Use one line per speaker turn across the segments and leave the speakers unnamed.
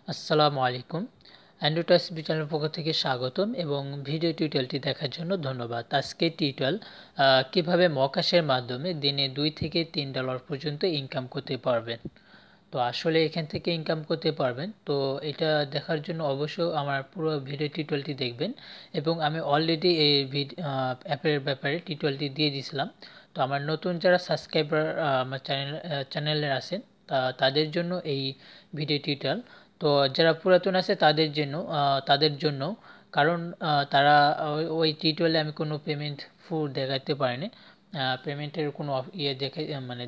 আসসালামু আলাইকুম। Android channel পক্ষ থেকে স্বাগতম এবং ভিডিও টিউটোরিয়ালটি দেখার জন্য ধন্যবাদ। আজকে টিউটোরিয়াল কিভাবে মকাশের মাধ্যমে দিনে $2 থেকে $3 পর্যন্ত ইনকাম করতে পারবেন। তো আসলে এখান থেকে ইনকাম করতে পারবেন, তো এটা দেখার জন্য অবশ্যই আমার পুরো ভিডিও টিউটোরিয়ালটি দেখবেন। এবং আমি অলরেডি এই অ্যাপের ব্যাপারে টিউটোরিয়ালটি দিয়ে দিয়েছিলাম। তো আমার নতুন যারা সাবস্ক্রাইবার আমার চ্যানেলে আছেন তাদের জন্য এই ভিডিও টিউটোরিয়াল। তো যারা পুরাতন আছে তাদের জন্য কারণ তারা ওই টিউটোরিয়ালে আমি কোনো পেমেন্ট দেখাতে পারিনি, পেমেন্টের কোনো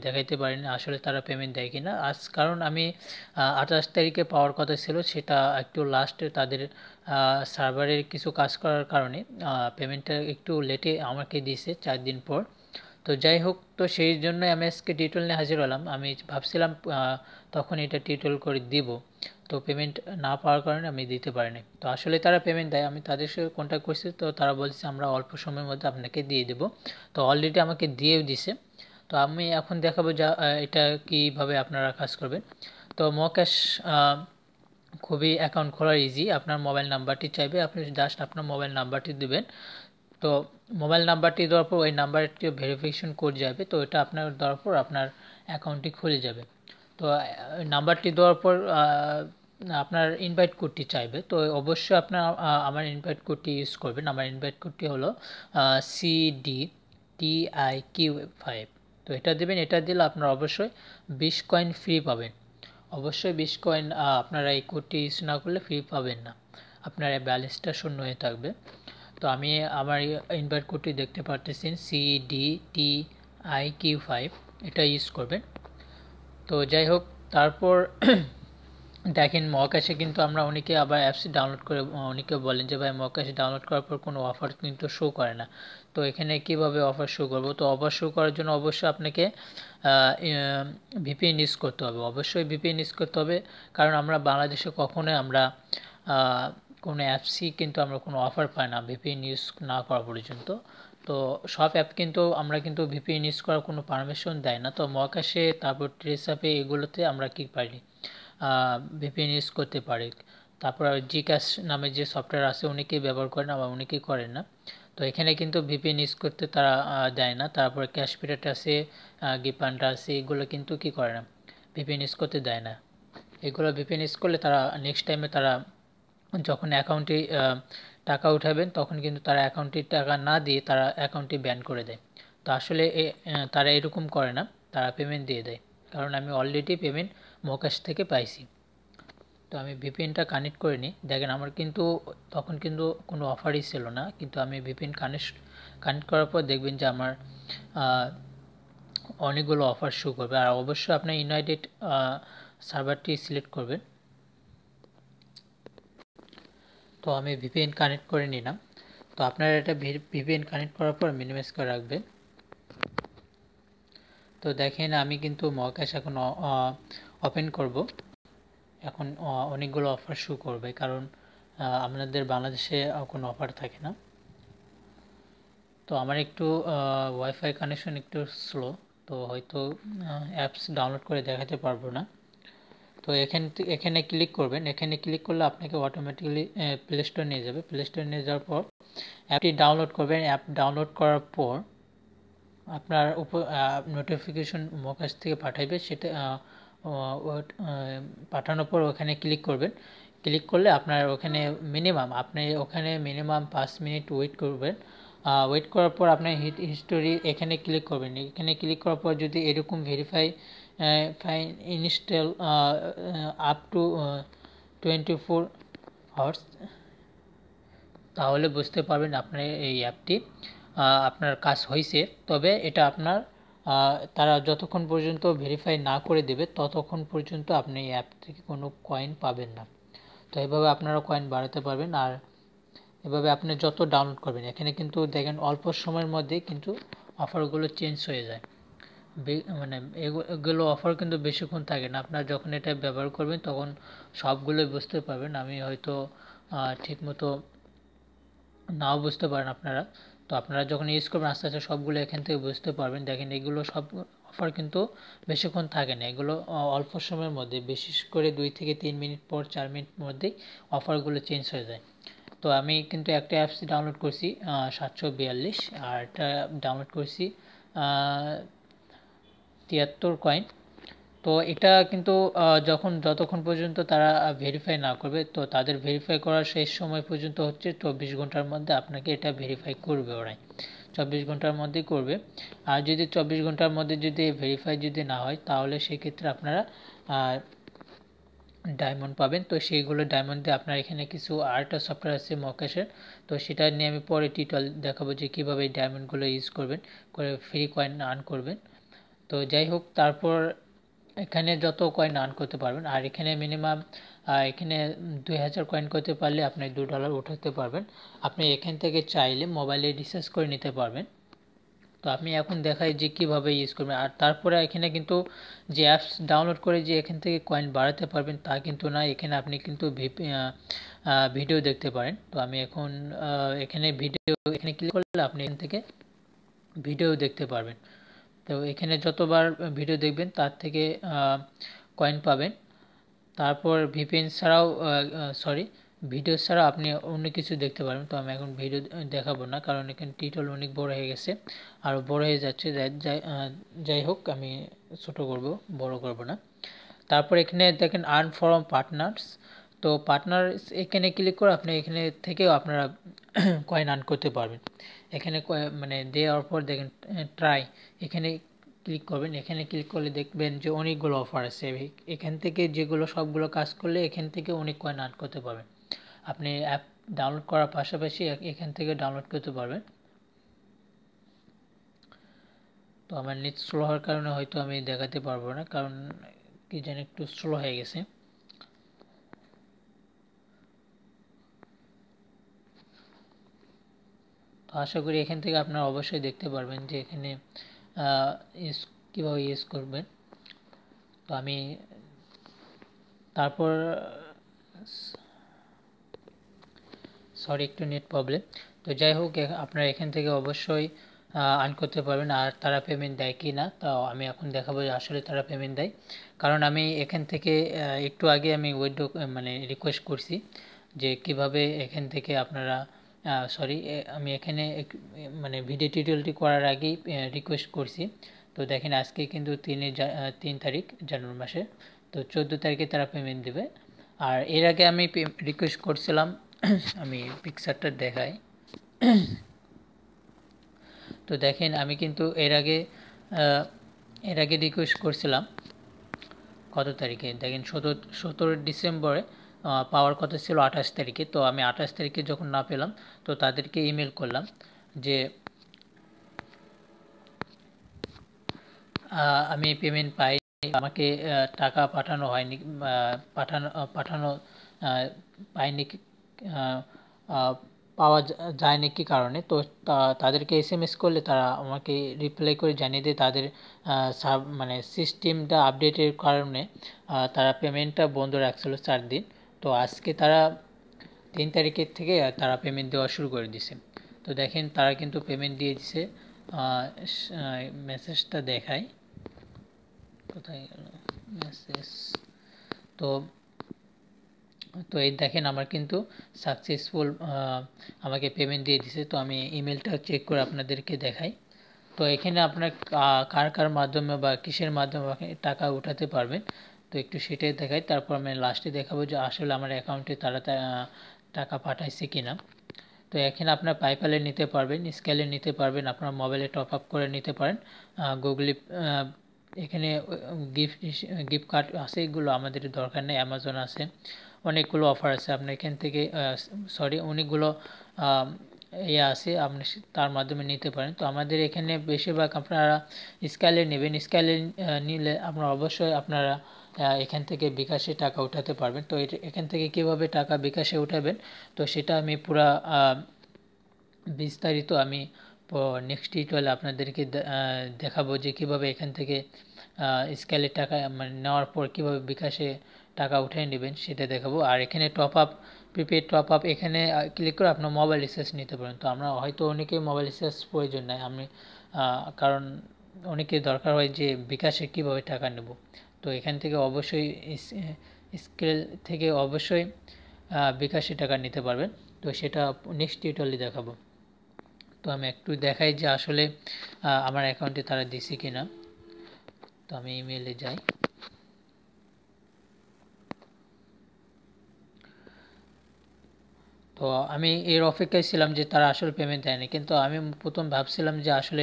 দেখাইতে পারিনি আসলে তারা পেমেন্ট দেয় কিনা। কারণ আমি 28 তারিখে পাওয়ার কথা ছিল, সেটা একটু লাস্টে তাদের সার্ভারের কিছু কাজ করার কারণে পেমেন্টটা একটু লেটে আমাকে দিয়েছে 4 দিন পর। তো যাই হোক, তো সেই জন্যই আমি আজকে টিউটোরিয়াল নিয়ে হাজির হলাম। আমি ভাবছিলাম তখন এটা টিউটোরিয়াল করে দিব, তো পেমেন্ট না পাওয়ার কারণে আমি দিতে পারিনি। তো আসলে তারা পেমেন্ট দেয়, আমি তাদের সাথে কন্ট্যাক্ট করছি, তো তারা বলছে আমরা অল্প সময়ের মধ্যে আপনাকে দিয়ে দেব। তো অলরেডি আমাকে দিয়েও দিছে। তো আমি এখন দেখাবো এটা কিভাবে আপনারা কাজ করবেন। তো মক্যাশ খুবই অ্যাকাউন্ট খোলা ইজি। আপনার মোবাইল নাম্বারটি চাইবে, আপনি জাস্ট আপনার মোবাইল নাম্বারটি দেবেন। তো মোবাইল নাম্বারটি দেওয়ার পর ওই নাম্বারটি ভেরিফিকেশন কোড যাবে, তো এটা আপনার দেওয়ার পর আপনার অ্যাকাউন্টটি খুলে যাবে। তো নাম্বারটি দেওয়ার পর আপনার ইনভাইট কোডটি চাইবে, তো অবশ্যই আপনার আমার ইনভাইট কোডটি ইউজ করবেন। আমার ইনভাইট কোডটি হলো CDTIQ5। তো এটা দেবেন, এটা দিলে আপনার অবশ্যই 20 কয়েন ফ্রি পাবেন। অবশ্যই 20 কয়েন আপনারা এই কোডটি ইউজ না করলে ফ্রি পাবেন না, আপনার ব্যালেন্সটা শূন্য হয়ে থাকবে। তো আমি আমার ইনভাইট কোডটি দেখতে পারতেছেন CDTIQ5, এটা ইউজ করবেন। তো যাই হোক, তারপর দেখেন মহাকাশে কিন্তু আমরা অনেকে আবার অ্যাপস ডাউনলোড করে, অনেকে বলেন যে ভাই মহাকাশে ডাউনলোড করার পর কোনো অফার কিন্তু শো করে না। তো এখানে কিভাবে অফার শো করব? তো অফার শো করার জন্য অবশ্যই আপনাকে ভিপিএন ইউজ করতে হবে। অবশ্যই ভিপিএন ইউজ করতে হবে, কারণ আমরা বাংলাদেশে কখনোই আমরা কোনো অ্যাপসই কিন্তু আমরা কোনো অফার পাই না ভিপিএন ইউজ না করা পর্যন্ত। তো সব অ্যাপ কিন্তু আমরা কিন্তু ভিপিএন ইউজ করার কোনো পারমিশন দেয় না। তো মহাকাশে, তারপর ট্রেস অ্যাপে, এগুলোতে আমরা কি পারি ভিপিএন ইউজ করতে পারি। তারপর জিক্যাশ নামে যে সফটওয়্যার আছে অনেকেই ব্যবহার করেন, আবার অনেকেই করেন না। তো এখানে কিন্তু ভিপিএন ইউজ করতে তারা দেয় না। তারপরে ক্যাশপিরেট আছে, গিপান্ডা আছে, এগুলো কিন্তু কি করে না, ভিপিএন ইউজ করতে দেয় না। এগুলো ভিপিএন ইউজ করলে তারা নেক্সট টাইমে তারা যখন অ্যাকাউন্টে টাকা উঠাবেন তখন কিন্তু তারা অ্যাকাউন্টে টাকা না দিয়ে তারা অ্যাকাউন্টটি ব্যান করে দেয়। তো আসলে তারা এরকম করে না, তারা পেমেন্ট দিয়ে দেয়, কারণ আমি অলরেডি পেমেন্ট মহাকাশ থেকে পাইছি। তো আমি ভিপিএনটা কানেক্ট করে নিই। দেখেন আমার কিন্তু তখন কিন্তু কোনো অফারই ছিল না, কিন্তু আমি ভিপিএন কানেক্ট করার পর দেখবেন যে আমার অনেকগুলো অফার শো করবে। আর অবশ্যই আপনার ইউনাইটেড সার্ভারটি সিলেক্ট করবেন। তো আমি ভিপিএন কানেক্ট করে নিলাম। তো আপনারা এটা ভিপিএন কানেক্ট করার পর মিনিমাইজ করে রাখবেন। তো দেখেন আমি কিন্তু মহাকাশ এখন ওপেন করব। এখন অনেকগুলো অফার শো করবে, কারণ আপনাদের বাংলাদেশে কোনো অফার থাকে না। তো আমার একটু ওয়াইফাই কানেকশন একটু স্লো, তো হয়তো অ্যাপস ডাউনলোড করে দেখাতে পারবো না। তো এখানে ক্লিক করবেন। এখানে ক্লিক করলে আপনাকে অটোমেটিক্যালি প্লে স্টোর নিয়ে যাবে। প্লে স্টোর নিয়ে যাওয়ার পর অ্যাপটি ডাউনলোড করবেন। অ্যাপ ডাউনলোড করার পর আপনার উপর নোটিফিকেশন মহাকাশ থেকে পাঠাইবে, সেটা পাঠানোর পর ওখানে ক্লিক করবেন। ক্লিক করলে আপনার ওখানে মিনিমাম 5 মিনিট ওয়েট করবেন। ওয়েট করার পর আপনার হিস্টোরি এখানে ক্লিক করবেন। এখানে ক্লিক করার পর যদি এরকম verify install up to 24 hours, তাহলে বুঝতে পারবেন আপনার এই অ্যাপটি আপনার কাজ হয়েছে। তবে এটা আপনার তারা যতক্ষণ পর্যন্ত ভেরিফাই না করে দেবে ততক্ষণ পর্যন্ত আপনি এই অ্যাপ থেকে কোনো কয়েন পাবেন না। তো এভাবে আপনারা কয়েন বাড়াতে পারবেন। আর এভাবে আপনি যত ডাউনলোড করবেন, এখানে কিন্তু দেখেন অল্প সময়ের মধ্যে কিন্তু অফারগুলো চেঞ্জ হয়ে যায়। মানে এগুলো অফার কিন্তু বেশিক্ষণ থাকে না। আপনারা যখন এটা ব্যবহার করবেন তখন সবগুলোই বুঝতে পারবেন। আমি হয়তো ঠিকমতো নাও বুঝতে পারেন আপনারা। তো আপনারা যখন ইউজ করবেন আস্তে আস্তে সবগুলো এখান থেকে বুঝতে পারবেন। দেখেন এগুলো সব অফার কিন্তু বেশিক্ষণ থাকে না, এগুলো অল্প সময়ের মধ্যে, বিশেষ করে 2 থেকে 3 মিনিট পর 4 মিনিট মধ্যেই অফারগুলো চেঞ্জ হয়ে যায়। তো আমি কিন্তু একটা অ্যাপস ডাউনলোড করছি 742, আর একটা ডাউনলোড করছি 73 কয়েন। তো এটা কিন্তু যতক্ষণ পর্যন্ত তারা ভেরিফাই না করবে, তো তাদের ভেরিফাই করার শেষ সময় পর্যন্ত হচ্ছে 24 ঘন্টার মধ্যে আপনাকে এটা ভেরিফাই করবে, ওরাই 24 ঘন্টার মধ্যেই করবে। আর যদি 24 ঘন্টার মধ্যে যদি ভেরিফাই যদি না হয়, তাহলে সেক্ষেত্রে আপনারা ডায়মন্ড পাবেন। তো সেইগুলো ডায়মন্ড দিয়ে আপনার এখানে কিছু আরেকটা সফটওয়্যার আছে মকাশের, তো সেটা নিয়ে আমি পরে টিউটোরিয়াল দেখাবো যে কীভাবে এই ডায়মন্ডগুলো ইউজ করবেন, করে ফ্রি কয়েন আর্ন করবেন। তো যাই হোক, তারপর এখানে যত কয়েন আর্ন করতে পারবেন, আর এখানে মিনিমাম এখানে 2000 কয়েন করতে পারলে আপনি $2 উঠাতে পারবেন। আপনি এখান থেকে চাইলে মোবাইলে রিচার্জ করে নিতে পারবেন। তো আমি এখন দেখাই যে কীভাবে ইউজ করবেন। আর তারপরে এখানে কিন্তু যে অ্যাপস ডাউনলোড করে যে এখান থেকে কয়েন বাড়াতে পারবেন তা কিন্তু না, এখানে আপনি কিন্তু ভিডিও দেখতে পারেন। তো আমি এখন এখানে ক্লিক করলে আপনি এখান থেকে ভিডিও দেখতে পারবেন। তো এখানে যতবার ভিডিও দেখবেন তার থেকে কয়েন পাবেন। তারপর ভিপিএন ছাড়াও ভিডিও ছাড়াও আপনি অন্য কিছু দেখতে পারবেন। তো আমি এখন ভিডিও দেখাবো না, কারণ এখানে টিউটোরিয়াল অনেক বড় হয়ে গেছে, আর বড় হয়ে যাচ্ছে। যাই হোক, আমি ছোট করব, বড় করব না। তারপর এখানে দেখেন আর্ন ফ্রম পার্টনার্স। তো পার্টনার্স এখানে ক্লিক করে আপনি এখানে থেকেও আপনারা কয়েন আর্ন করতে পারবেন। এখানে মানে দেওয়ার পর দেখেন ট্রাই, এখানে ক্লিক করবেন। এখানে ক্লিক করলে দেখবেন যে অনেকগুলো অফার আছে, এখান থেকে যেগুলো সবগুলো কাজ করলে এখান থেকে অনেক কয়েন আর্ন করতে পারবেন। আপনি অ্যাপ ডাউনলোড করার পাশাপাশি এখান থেকে ডাউনলোড করতে পারবেন। তো আমার নেট স্লো হওয়ার কারণে হয়তো আমি দেখাতে পারবো না, কারণ কি জানি একটু স্লো হয়ে গেছে। তো আশা করি এখান থেকে আপনারা অবশ্যই দেখতে পারবেন যে এখানে কীভাবে ইউজ করবেন। তো আমি তারপর একটু নেট প্রবলেম। তো যাই হোক, আপনারা এখান থেকে অবশ্যই আর্ন করতে পারবেন। আর তারা পেমেন্ট দেয় কি না, তো আমি এখন দেখাবো যে আসলে তারা পেমেন্ট দেয়। কারণ আমি এখান থেকে একটু আগে আমি মানে রিকোয়েস্ট করছি যে কিভাবে এখান থেকে আপনারা আমি এখানে মানে ভিডিও টিউটোরিয়ালটি করার আগেই রিকোয়েস্ট করছি। তো দেখেন আজকে কিন্তু 3 তারিখ জানুয়ারি মাসে, তো 14 তারিখে তারা পেমেন্ট দেবে। আর এর আগে আমি রিকোয়েস্ট করছিলাম, আমি পিকচারটা দেখাই। তো দেখেন আমি কিন্তু এর আগে রিকোয়েস্ট করছিলাম কত তারিখে, দেখেন 17 ডিসেম্বরে পাওয়ার কথা ছিল 28 তারিখে। তো আমি 28 তারিখে যখন না পেলাম, তো তাদেরকে ইমেল করলাম যে আমি পেমেন্ট পাই, আমাকে টাকা পাঠানো হয়নি, পাঠানো পাইনি, পাওয়া যায়নি কি কারণে। তো তাদেরকে SMS করলে তারা আমাকে রিপ্লাই করে জানিয়ে দেয় তাদের মানে সিস্টেমটা আপডেটের কারণে তারা পেমেন্টটা বন্ধ রাখছিল 4 দিন। তো আজকে তারা 3 তারিখের থেকে তারা পেমেন্ট দেওয়া শুরু করে দিছে। তো দেখেন তারা কিন্তু পেমেন্ট দিয়ে দিছে, মেসেজটা দেখায় কোথায় গেল মেসেজ। তো এই দেখেন আমার কিন্তু সাকসেসফুল আমাকে পেমেন্ট দিয়ে দিছে। তো আমি ইমেলটা চেক করে আপনাদেরকে দেখাই। তো এখানে আপনার কার মাধ্যমে বা কিসের মাধ্যমে টাকা উঠাতে পারবেন, তো একটু সেটাই দেখাই। তারপর আমি লাস্টে দেখাবো যে আসলে আমার অ্যাকাউন্টে তারা টাকা পাঠাইছে কিনা। তো এখানে আপনার পাইপ্যালে নিতে পারবেন, স্কেলে নিতে পারবেন, আপনার মোবাইলে টপ আপ করে নিতে পারেন, গুগলি এখানে গিফট কার্ড আছে, এগুলো আমাদের দরকার নেই। অ্যামাজন আছে, অনেকগুলো অফার আছে, আপনি এখান থেকে অনেকগুলো আছে, আপনি তার মাধ্যমে নিতে পারেন। তো আমাদের এখানে বেশিরভাগ আপনারা স্কেলে নেবেন, স্কেলে নিলে আপনারা অবশ্যই আপনারা এখান থেকে বিকাশে টাকা উঠাতে পারবেন। তো এখান থেকে কিভাবে টাকা বিকাশে উঠাবেন, তো সেটা আমি পুরা বিস্তারিত আমি নেক্সট টিউটোরিয়ালে আপনাদেরকে দেখাবো যে কীভাবে এখান থেকে স্কেলে টাকা মানে নেওয়ার পর কীভাবে বিকাশে টাকা উঠিয়ে নেবেন সেটা দেখাবো। আর এখানে প্রিপেড টপ আপ এখানে ক্লিক করে আপনার মোবাইল রিচার্জ নিতে পারেন। তো আমরা হয়তো অনেকেই মোবাইল রিচার্জ প্রয়োজন নাই, কারণ অনেকের দরকার হয় যে বিকাশে কিভাবে টাকা নেব। তো এখান থেকে অবশ্যই স্কেল থেকে অবশ্যই বিকাশে টাকা নিতে পারবেন। তো সেটা নেক্সট টিউটোরিয়ালে দেখাবো। তো আমি একটু দেখাই যে আসলে আমার অ্যাকাউন্টে তারা দিছে কিনা। তো আমি ইমেলে যাই। তো আমি এর অপেক্ষায় ছিলাম যে তারা আসলে পেমেন্ট দেয়নি, কিন্তু আমি প্রথম ভাবছিলাম যে আসলে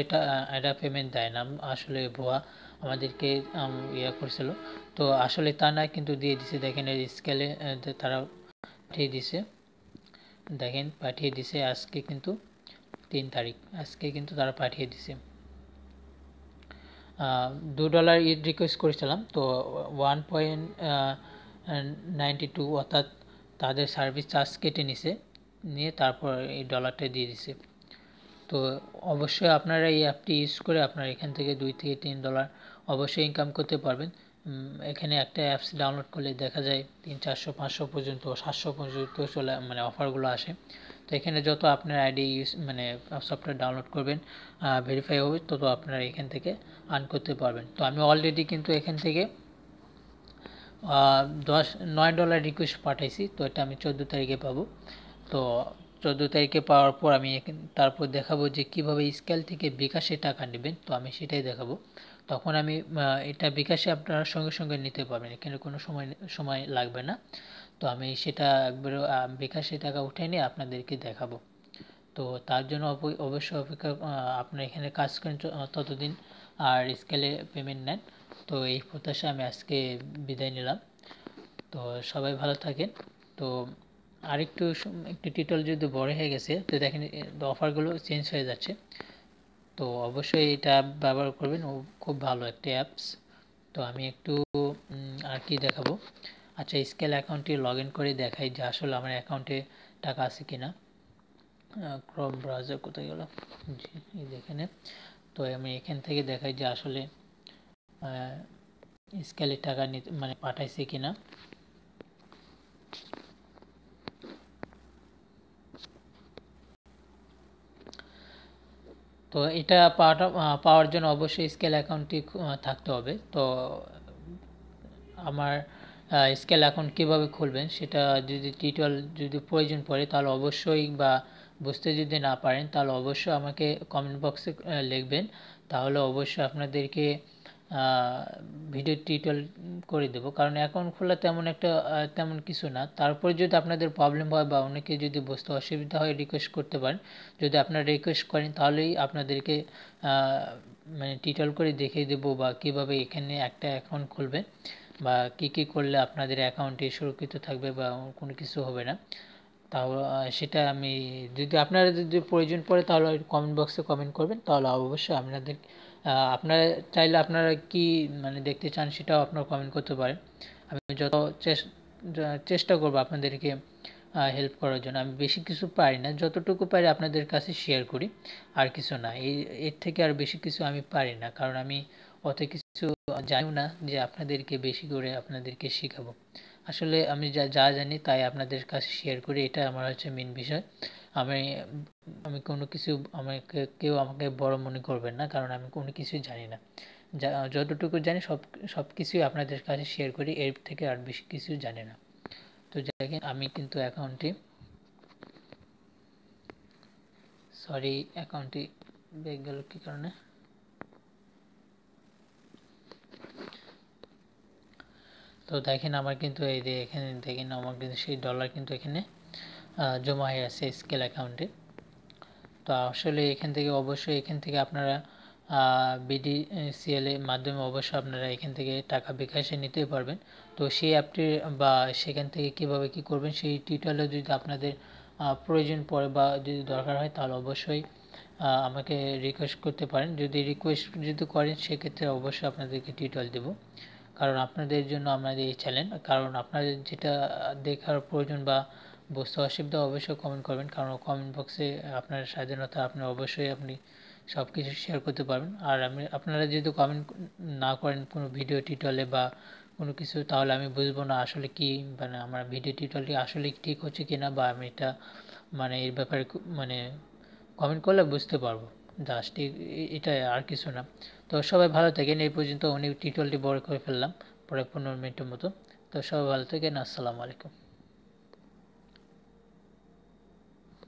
এটা পেমেন্ট দেয় না, আসলে ভুয়া আমাদেরকে ইয়ে করছিল। তো আসলে তা না, কিন্তু দিয়ে দিছে। দেখেন এর স্কেলে তারা পাঠিয়ে দিছে, দেখেন পাঠিয়ে দিছে আজকে কিন্তু 3 তারিখ, আজকে কিন্তু তারা পাঠিয়ে দিছে। $2 রিকোয়েস্ট করেছিলাম, তো 1.92 অর্থাৎ তাদের সার্ভিস চার্জ কেটে নিয়ে তারপর এই ডলারটা দিয়ে দিছে। তো অবশ্যই আপনারা এই অ্যাপটি ইউজ করে আপনারা এখান থেকে $2 থেকে $3 অবশ্যই ইনকাম করতে পারবেন। এখানে একটা অ্যাপস ডাউনলোড করলে দেখা যায় 300, 400, 500 পর্যন্ত, 700 পর্যন্ত মানে অফারগুলো আসে। তো এখানে যত আপনার আইডি ইউজ মানে সফটওয়্যার ডাউনলোড করবেন, ভেরিফাই হবে, তত আপনারা এখান থেকে আর্ন করতে পারবেন। তো আমি অলরেডি কিন্তু এখান থেকে $9 রিকোয়েস্ট পাঠাইছি। তো এটা আমি 14 তারিখে পাবো। তো 14 তারিখে পাওয়ার পর আমি তারপর দেখাবো যে কিভাবে স্কেল থেকে বিকাশে টাকা নেবেন। তো আমি সেটাই দেখাবো। তখন আমি এটা বিকাশে আপনারা সঙ্গে সঙ্গে নিতে পারবেন, এখানে কোনো সময় লাগবে না। তো আমি সেটা একবারে বিকাশে টাকা উঠে নিয়ে আপনাদেরকে দেখাবো। তো তার জন্য অবশ্যই অপেক্ষা, আপনারা এখানে কাজ করেন ততদিন, আর স্কেলে পেমেন্ট নেন। তো এই প্রত্যাশা আমি আজকে বিদায় নিলাম। তো সবাই ভালো থাকেন। তো একটু টিউটোরিয়াল যদি বড় হয়ে গেছে, তো দেখেন অফারগুলো চেঞ্জ হয়ে যাচ্ছে। তো অবশ্যই এটা ব্যবহার করবেন, ও খুব ভালো একটা অ্যাপস। তো আমি একটু আর কি দেখাবো। আচ্ছা, স্কেল অ্যাকাউন্টে লগ ইন করে দেখাই যে আসলে আমার অ্যাকাউন্টে টাকা আছে কিনা। ক্রোম ব্রাউজার কোথায় গেল, জি এই যেখানে। তো আমি এখান থেকে দেখাই যে আসলে স্কেলে টাকা নিতে মানে পাঠাইছে কিনা। তো এটা পাওয়ার জন্য অবশ্যই স্কেল অ্যাকাউন্টটি থাকতে হবে। তো আমার স্কেল অ্যাকাউন্ট কীভাবে খুলবেন সেটা যদি টিউটোরিয়াল যদি প্রয়োজন পড়ে, তাহলে অবশ্যই, বা বুঝতে যদি না পারেন তাহলে অবশ্যই আমাকে কমেন্ট বক্সে লিখবেন। তাহলে অবশ্যই আপনাদেরকে ভিডিও টিউটোরিয়াল করে দেবো। কারণ অ্যাকাউন্ট খোলা তেমন কিছু না। তারপরে যদি আপনাদের প্রবলেম হয় বা অনেকে যদি বুঝতে অসুবিধা হয়, রিকোয়েস্ট করতে পারেন। যদি আপনারা রিকোয়েস্ট করেন তাহলেই আপনাদেরকে মানে টিউটোরিয়াল করে দেখিয়ে দেবো, বা কীভাবে এখানে একটা অ্যাকাউন্ট খুলবেন, বা কী করলে আপনাদের অ্যাকাউন্টে সুরক্ষিত থাকবে বা কোনো কিছু হবে না। তাও সেটা আমি আপনারা যদি প্রয়োজন পড়ে তাহলে কমেন্ট বক্সে কমেন্ট করবেন, তাহলে অবশ্যই আপনারা চাইলে আপনারা কি মানে দেখতে চান সেটাও আপনারা কমেন্ট করতে পারেন। আমি যত চেষ্টা করবো আপনাদেরকে হেল্প করার জন্য। আমি বেশি কিছু পারি না, যতটুকু পারি আপনাদের কাছে শেয়ার করি, আর কিছু না। এর থেকে আর বেশি কিছু আমি পারি না, কারণ আমি অত কিছু জানিও না যে আপনাদেরকে বেশি করে আপনাদেরকে শেখাবো। আসলে আমি যা জানি তাই আপনাদের কাছে শেয়ার করি, এটা আমার হচ্ছে মেন বিষয়। আমি আমি কোনো কিছু কেউ আমাকে বড় মনে করবেন না, কারণ আমি কোনো কিছুই জানি না। যতটুকু জানি সব কিছুই আপনাদের কাছে শেয়ার করি, এর থেকে আর বেশি কিছু জানি না। তো দেখেন আমি কিন্তু অ্যাকাউন্টটি ব্যাক গেল কি কারণে। তো দেখেন আমার কিন্তু এই যে এখানে দেখেন আমার কিন্তু সেই ডলার কিন্তু এখানে জমা হয়ে আছে স্কেল অ্যাকাউন্টে। তো আসলে এখান থেকে আপনারা BDCL এর মাধ্যমে অবশ্যই আপনারা এখান থেকে টাকা বিকাশে নিতে পারবেন। তো সেই অ্যাপটি বা সেখান থেকে কিভাবে কি করবেন সেই টিউটোরিয়াল যদি আপনাদের প্রয়োজন পড়ে বা যদি দরকার হয়, তাহলে অবশ্যই আমাকে রিকোয়েস্ট করতে পারেন। যদি করেন সেক্ষেত্রে অবশ্যই আপনাদেরকে টিউটোরিয়াল দেবো, কারণ আপনাদের জন্য আমাদের এই চ্যানেল। কারণ আপনাদের যেটা দেখার প্রয়োজন বা বুঝতে অসুবিধা অবশ্যই কমেন্ট করবেন, কারণ কমেন্ট বক্সে আপনার স্বাধীনতা, আপনি সব কিছু শেয়ার করতে পারবেন। আর আপনারা যদি কমেন্ট না করেন কোনো ভিডিও টিউটোরিয়ালে বা কোনো কিছু, তাহলে আমি বুঝবো না আসলে কি মানে আমার ভিডিও টিউটোরিয়ালটি আসলে ঠিক হচ্ছে কিনা, বা আমি এটা মানে এর ব্যাপারে মানে কমেন্ট করলে বুঝতে পারবো জাস্ট এটাই, আর কিছু না। তো সবাই ভালো থাকেন। এই পর্যন্ত অনেক টিউটোরিয়ালটি বড় করে ফেললাম, প্রায় 15 মিনিটের মতো। তো সবাই ভালো থাকেন। আসসালামু আলাইকুম।